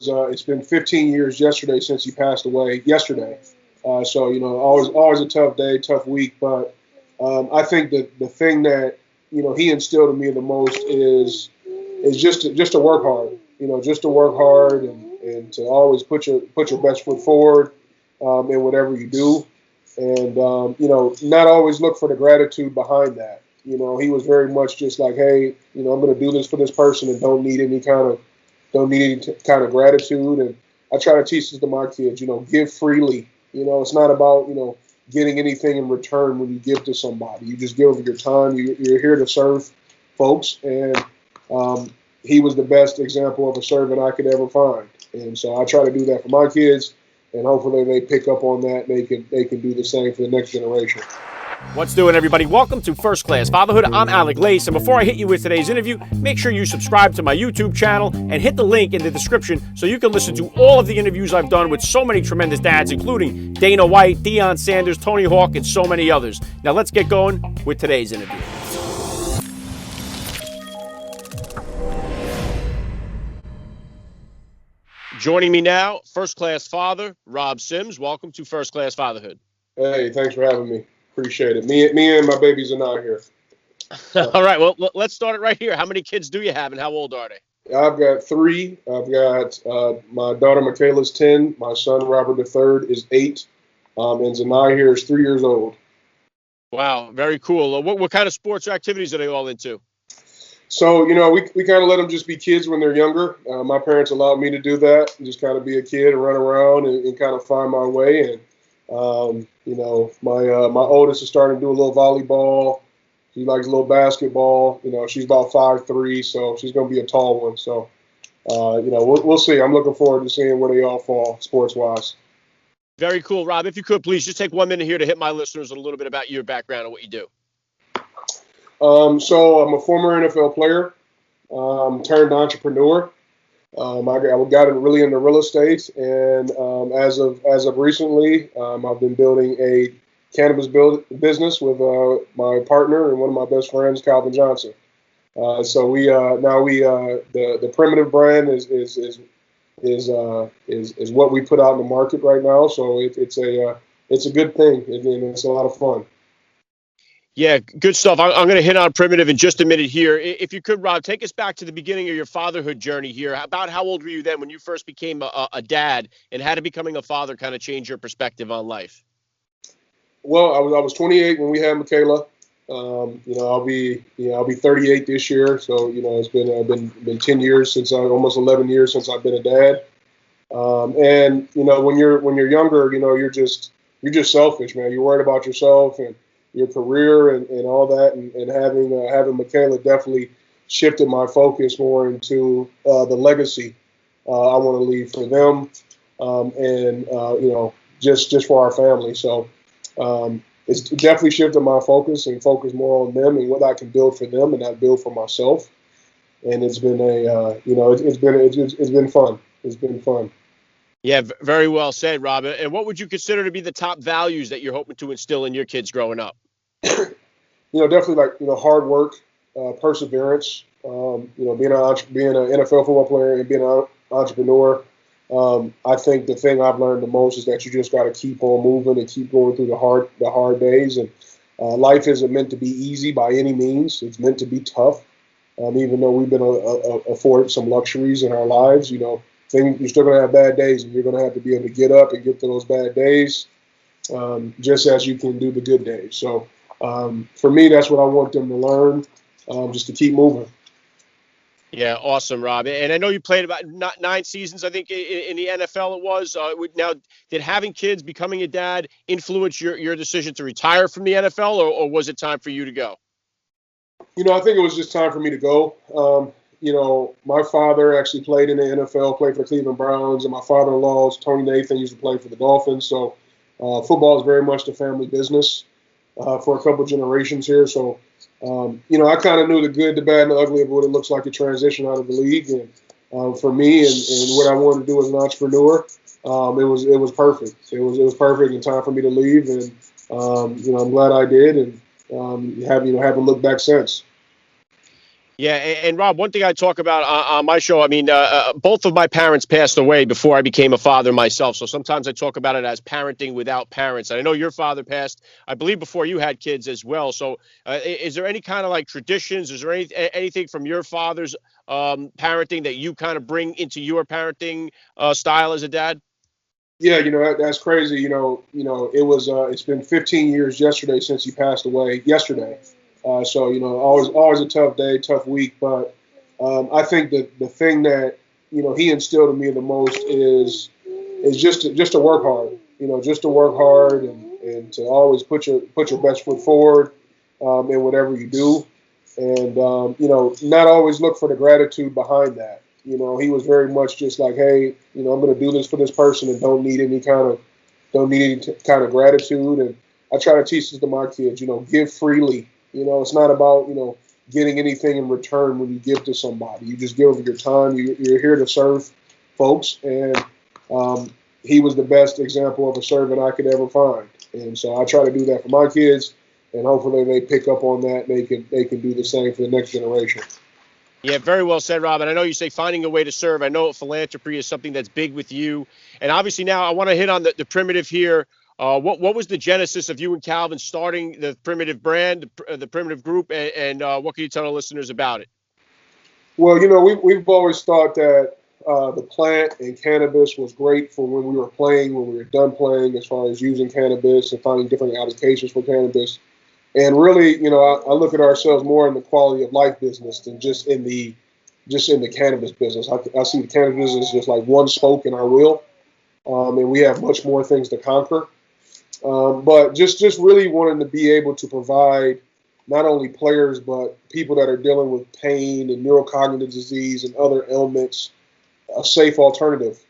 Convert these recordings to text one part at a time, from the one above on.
it's been 15 years yesterday since he passed away yesterday. So always a tough day, tough week. But I think that the thing that he instilled in me the most is just to work hard. Just to work hard and to always put your best foot forward in whatever you do, and not always look for the gratitude behind that. He was very much just like, hey, I'm going to do this for this person and don't need any kind of gratitude. And I try to teach this to my kids. Give freely. It's not about getting anything in return when you give to somebody. You just give of your time. You're here to serve folks, and he was the best example of a servant I could ever find. And so I try to do that for my kids, and hopefully they pick up on that. And they can do the same for the next generation. What's doing, everybody? Welcome to First Class Fatherhood. I'm Alec Lace, and before I hit you with today's interview, make sure you subscribe to my YouTube channel and hit the link in the description so you can listen to all of the interviews I've done with so many tremendous dads, including Dana White, Deion Sanders, Tony Hawk, and so many others. Now let's get going with today's interview. Joining me now, First Class Father, Rob Sims. Welcome to First Class Fatherhood. Hey, thanks for having me. Appreciate it. Me and my babies are not here. All right, well, let's start it right here. How many kids do you have, and how old are they? I've got 3. I've got my daughter Michaela's 10. My son Robert III is 8. And Zanai here is 3 years old. Wow, very cool. What kind of sports or activities are they all into? So, we kind of let them just be kids when they're younger. My parents allowed me to do that, just kind of be a kid and run around and kind of find my way. And my oldest is starting to do a little volleyball. She likes a little basketball. She's about 5'3", so she's going to be a tall one. So, we'll see. I'm looking forward to seeing where they all fall sports-wise. Very cool. Rob, if you could, please just take 1 minute here to hit my listeners a little bit about your background and what you do. So I'm a former NFL player, turned entrepreneur. I got really into real estate, and as of recently, I've been building a cannabis business with my partner and one of my best friends, Calvin Johnson. So the Primitiv brand is what we put out in the market right now. So it's a good thing, and it's a lot of fun. Yeah, good stuff. I'm going to hit on Primitiv in just a minute here. If you could, Rob, take us back to the beginning of your fatherhood journey here. About how old were you then when you first became a dad, and how did becoming a father kind of change your perspective on life? Well, I was 28 when we had Michaela. I'll be 38 this year. So it's been 10 years almost 11 years since I've been a dad. And when you're younger, you're just selfish, man. You're worried about yourself and your career and all that, and having Michaela definitely shifted my focus more into the legacy I want to leave for them, and just for our family. So it's definitely shifted my focus and focus more on them and what I can build for them and not build for myself. And it's been it's been fun. It's been fun. Yeah, very well said, Rob. And what would you consider to be the top values that you're hoping to instill in your kids growing up? Definitely hard work, perseverance. Being an NFL football player and being an entrepreneur. I think the thing I've learned the most is that you just got to keep on moving and keep going through the hard days. And life isn't meant to be easy by any means. It's meant to be tough. Even though we've been afforded some luxuries in our lives, you're still going to have bad days, and you're going to have to be able to get up and get through those bad days, just as you can do the good days. So for me, that's what I want them to learn, just to keep moving. Yeah, awesome, Rob. And I know you played about 9 seasons, I think, in the NFL it was. Now, did having kids, becoming a dad, influence your decision to retire from the NFL, or was it time for you to go? I think it was just time for me to go. My father actually played in the NFL, played for the Cleveland Browns, and my father-in-law, Tony Nathan, used to play for the Dolphins. So football is very much the family business for a couple generations here. So, I kind of knew the good, the bad, and the ugly of what it looks like to transition out of the league. And for me and what I wanted to do as an entrepreneur, it was perfect. It was perfect and time for me to leave. And, I'm glad I did, and haven't looked back since. Yeah, and Rob, one thing I talk about on my show, I mean, both of my parents passed away before I became a father myself. So sometimes I talk about it as parenting without parents. And I know your father passed, I believe, before you had kids as well. So is there any kind of like traditions? Is there anything from your father's parenting that you kind of bring into your parenting style as a dad? Yeah, that's crazy. It's been 15 years yesterday since he passed away. Yesterday, so always a tough day, tough week. But I think that the thing that he instilled in me the most is just to work hard. Just to work hard and to always put your best foot forward in whatever you do, and not always look for the gratitude behind that. He was very much just like, hey, I'm going to do this for this person and don't need any kind of gratitude. And I try to teach this to my kids. Give freely. It's not about getting anything in return when you give to somebody. You just give of your time. You're here to serve folks, and he was the best example of a servant I could ever find. And so I try to do that for my kids, and hopefully they pick up on that. And they can do the same for the next generation. Yeah, very well said, Rob. And I know you say finding a way to serve. I know philanthropy is something that's big with you. And obviously now I want to hit on the Primitiv here. What was the genesis of you and Calvin starting the Primitiv brand, the Primitiv group, and what can you tell our listeners about it? Well, we've always thought that the plant and cannabis was great for when we were playing, when we were done playing, as far as using cannabis and finding different applications for cannabis. And really, I look at ourselves more in the quality of life business than just in the cannabis business. I see the cannabis business just like one spoke in our wheel, and we have much more things to conquer. But just really wanting to be able to provide not only players but people that are dealing with pain and neurocognitive disease and other ailments a safe alternative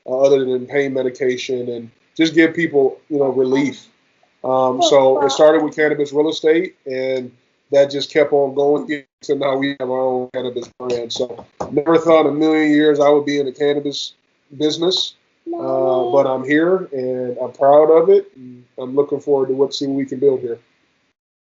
other than pain medication, and just give people relief. So it started with cannabis real estate, and that just kept on going. So now we have our own cannabis brand. So never thought in a million years I would be in the cannabis business, but I'm here and I'm proud of it. And I'm looking forward to see what we can build here.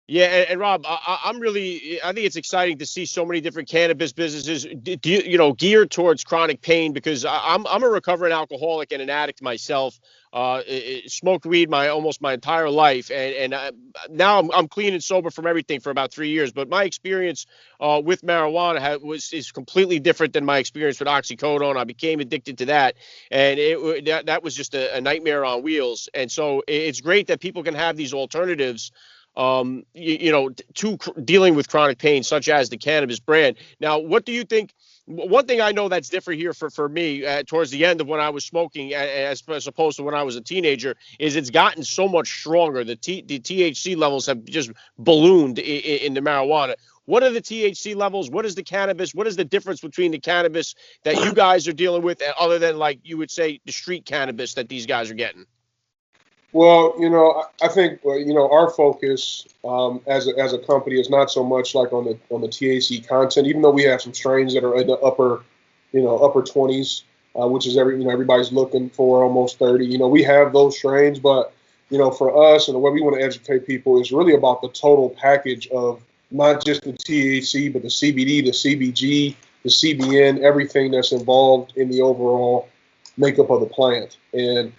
Yeah, and Rob, I think it's exciting to see so many different cannabis businesses, geared towards chronic pain because I'm a recovering alcoholic and an addict myself. Smoked weed almost my entire life, and now I'm clean and sober from everything for about 3 years. But my experience with marijuana is completely different than my experience with oxycodone. I became addicted to that, and that was just a nightmare on wheels. And so it's great that people can have these alternatives to dealing with chronic pain, such as the cannabis brand. Now, what do you think? One thing I know that's different here for me towards the end of when I was smoking, as opposed to when I was a teenager, is it's gotten so much stronger. The THC levels have just ballooned in the marijuana. What are the THC levels? What is the cannabis? What is the difference between the cannabis that you guys are dealing with, other than like you would say the street cannabis that these guys are getting? Well, I think our focus as a company is not so much like on the THC content, even though we have some strains that are in the upper 20s, which is everybody's looking for almost 30. We have those strains, but for us and the way we want to educate people is really about the total package of not just the THC, but the CBD, the CBG, the CBN, everything that's involved in the overall makeup of the plant. And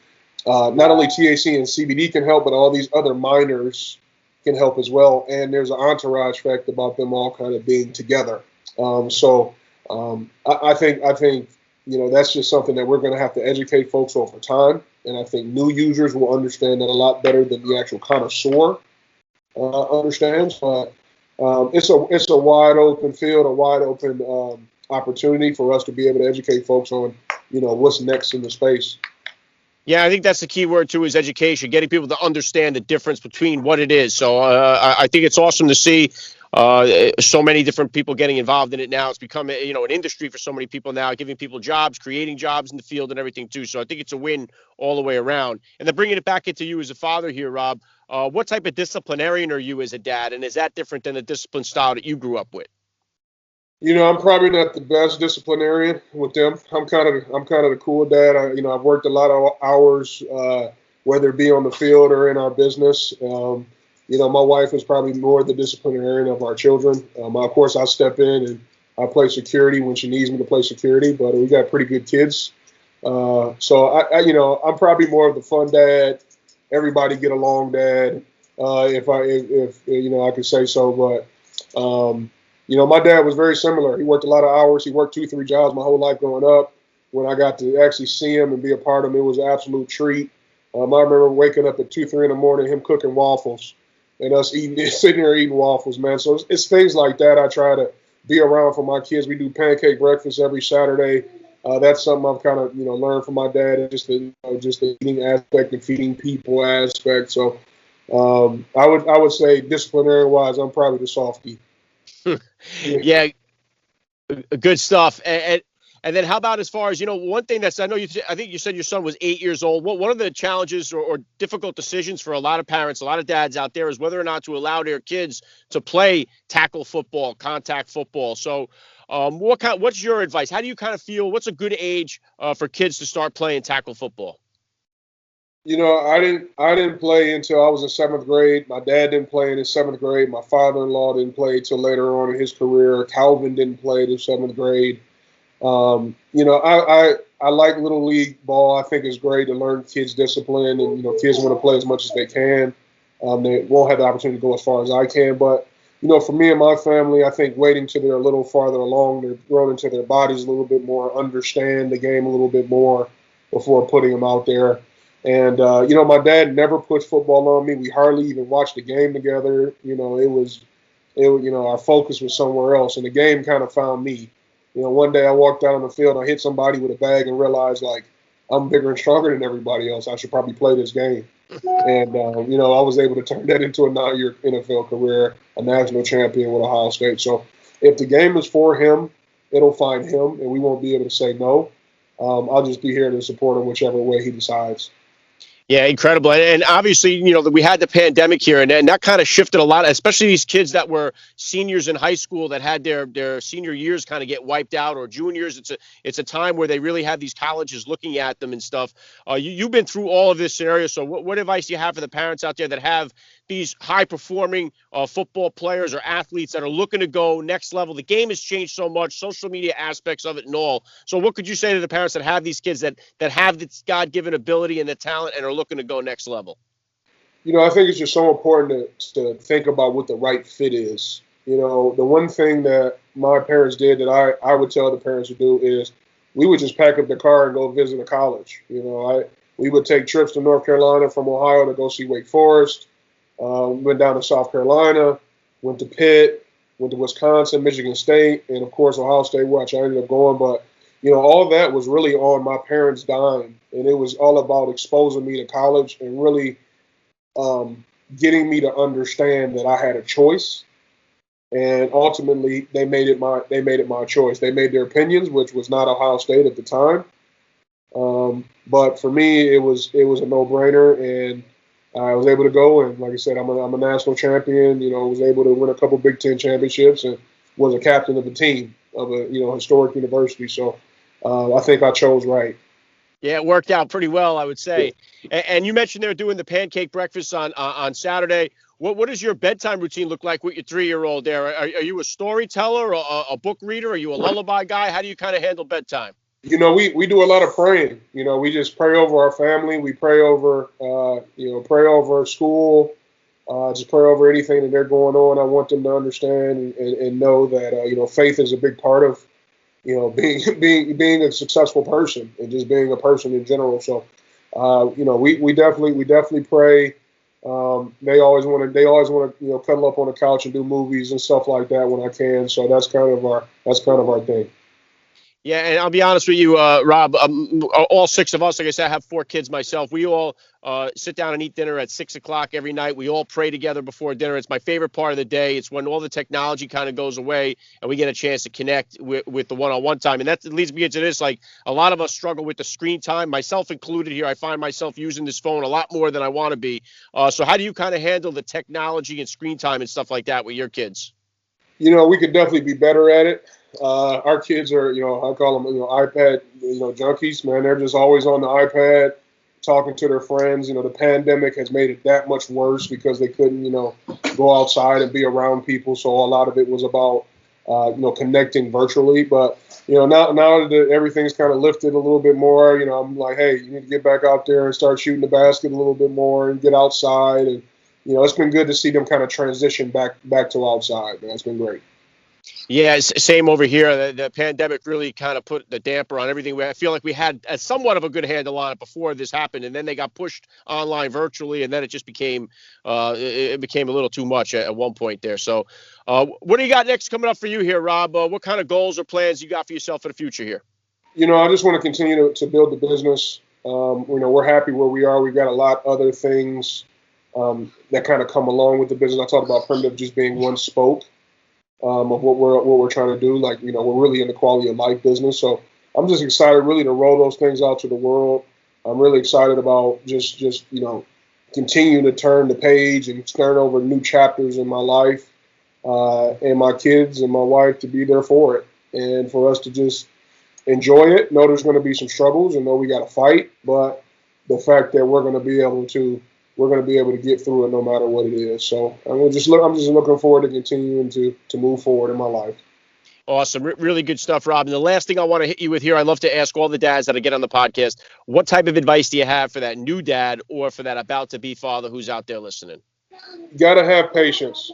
not only THC and CBD can help, but all these other minors can help as well. And there's an entourage effect about them all kind of being together. I think that's just something that we're going to have to educate folks over time. And I think new users will understand that a lot better than the actual connoisseur understands. But it's a wide open field, a wide open opportunity for us to be able to educate folks on what's next in the space. Yeah, I think that's the key word too, is education, getting people to understand the difference between what it is. So I think it's awesome to see so many different people getting involved in it now. It's become an industry for so many people now, giving people jobs, creating jobs in the field and everything too. So I think it's a win all the way around. And then bringing it back into you as a father here, Rob, what type of disciplinarian are you as a dad? And is that different than the discipline style that you grew up with? I'm probably not the best disciplinarian with them. I'm kind of the cool dad. I've worked a lot of hours, whether it be on the field or in our business. My wife is probably more the disciplinarian of our children. Of course, I step in I play security when she needs me to play security, but we got pretty good kids. So I'm probably more of the fun dad, everybody get along dad, if I could say so. But my dad was very similar. He worked a lot of hours. He worked 2, 3 jobs my whole life growing up. When I got to actually see him and be a part of him, it was an absolute treat. I remember waking up at 2, 3 in the morning, him cooking waffles, and us sitting there eating waffles, man. So it's things like that I try to be around for my kids. We do pancake breakfast every Saturday. That's something I've kind of learned from my dad, just the eating aspect and feeding people aspect. So I would say disciplinary wise, I'm probably the softie. Yeah, good stuff. And then how about as far as, one thing that's, I think you said your son was 8 years old. One of the challenges or difficult decisions for a lot of parents, a lot of dads out there is whether or not to allow their kids to play tackle football, contact football. So what's your advice? How do you kind of feel? What's a good age for kids to start playing tackle football? I didn't play until I was in 7th grade. My dad didn't play in his 7th grade. My father-in-law didn't play till later on in his career. Calvin didn't play till 7th grade. I like little league ball. I think it's great to learn kids discipline, and kids want to play as much as they can. They won't have the opportunity to go as far as I can, but for me and my family, I think waiting till they're a little farther along, they're grown into their bodies a little bit more, understand the game a little bit more before putting them out there. And my dad never pushed football on me. We hardly even watched the game together. Our focus was somewhere else, and the game kind of found me. One day I walked out on the field, I hit somebody with a bag and realized, like, I'm bigger and stronger than everybody else. I should probably play this game. And, I was able to turn that into a 9-year NFL career, a national champion with Ohio State. So if the game is for him, it'll find him, and we won't be able to say no. I'll just be here to support him whichever way he decides. Yeah, incredible. And obviously, we had the pandemic here, and that kind of shifted a lot, especially these kids that were seniors in high school that had their senior years kind of get wiped out, or juniors. It's a time where they really have these colleges looking at them and stuff. You've been through all of this scenario. So what advice do you have for the parents out there that have these high-performing football players or athletes that are looking to go next level? The game has changed so much, social media aspects of it and all. So what could you say to the parents that have these kids that have this God-given ability and the talent and are looking to go next level? I think it's just so important to think about what the right fit is. The one thing that my parents did that I would tell the parents to do is we would just pack up the car and go visit a college. We would take trips to North Carolina from Ohio to go see Wake Forest. Went down to South Carolina, went to Pitt, went to Wisconsin, Michigan State, and of course Ohio State, which I ended up going. But all that was really on my parents' dime, and it was all about exposing me to college and really getting me to understand that I had a choice. And ultimately, they made it my choice. They made their opinions, which was not Ohio State at the time. But for me, it was a no-brainer, and I was able to go. And like I said, I'm a national champion. Was able to win a couple Big Ten championships and was a captain of the team of a historic university. So I think I chose right. Yeah, it worked out pretty well, I would say. Yeah. And you mentioned they're doing the pancake breakfast on Saturday. What does your bedtime routine look like with your 3-year-old there? Are you a storyteller or a book reader? Are you a lullaby guy? How do you kind of handle bedtime? We do a lot of praying. We just pray over our family. We pray over, pray over school. Just pray over anything that they're going on. I want them to understand and know that, faith is a big part of, being a successful person and just being a person in general. So, we definitely pray. They always want to, cuddle up on the couch and do movies and stuff like that when I can. So that's kind of our thing. Yeah, and I'll be honest with you, Rob, all 6 of us, like I said, I have 4 kids myself. We all sit down and eat dinner at 6 o'clock every night. We all pray together before dinner. It's my favorite part of the day. It's when all the technology kind of goes away and we get a chance to connect with the one-on-one time. And that leads me into this. Like, a lot of us struggle with the screen time, myself included here. I find myself using this phone a lot more than I want to be. So how do you kind of handle the technology and screen time and stuff like that with your kids? We could definitely be better at it. Our kids are, I call them, iPad, junkies, man. They're just always on the iPad talking to their friends. The pandemic has made it that much worse because they couldn't, go outside and be around people. So a lot of it was about connecting virtually. But now that everything's kind of lifted a little bit more, I'm like, hey, you need to get back out there and start shooting the basket a little bit more and get outside. And it's been good to see them kind of transition back to outside. Man, it's been great. Yeah, same over here. The pandemic really kind of put the damper on everything. I feel like we had somewhat of a good handle on it before this happened, and then they got pushed online virtually, and then it just became it became a little too much at one point there. So, what do you got next coming up for you here, Rob? What kind of goals or plans you got for yourself for the future here? I just want to continue to build the business. We're happy where we are. We've got a lot of other things that kind of come along with the business. I talked about Primitiv just being one spoke. Of what we're trying to do. Like, we're really in the quality of life business. So I'm just excited really to roll those things out to the world. I'm really excited about just continue to turn the page and start over new chapters in my life, and my kids and my wife to be there for it, and for us to just enjoy it. Know there's going to be some struggles and know we got to fight, but the fact that we're going to be able to get through it no matter what it is. So I'm just looking forward to continuing to move forward in my life. Awesome. Really good stuff, Rob. And the last thing I want to hit you with here, I love to ask all the dads that I get on the podcast, what type of advice do you have for that new dad or for that about-to-be father who's out there listening? You got to have patience.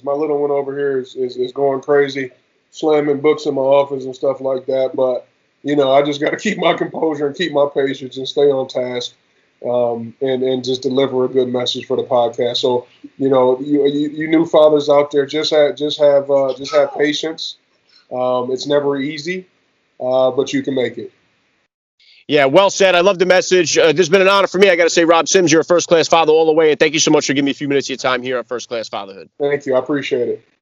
My little one over here is going crazy, slamming books in my office and stuff like that. But, I just got to keep my composure and keep my patience and stay on task. And just deliver a good message for the podcast. So, you new fathers out there, just have patience. It's never easy, but you can make it. Yeah, well said. I love the message. This has been an honor for me. I got to say, Rob Sims, you're a first-class father all the way, and thank you so much for giving me a few minutes of your time here on First Class Fatherhood. Thank you. I appreciate it.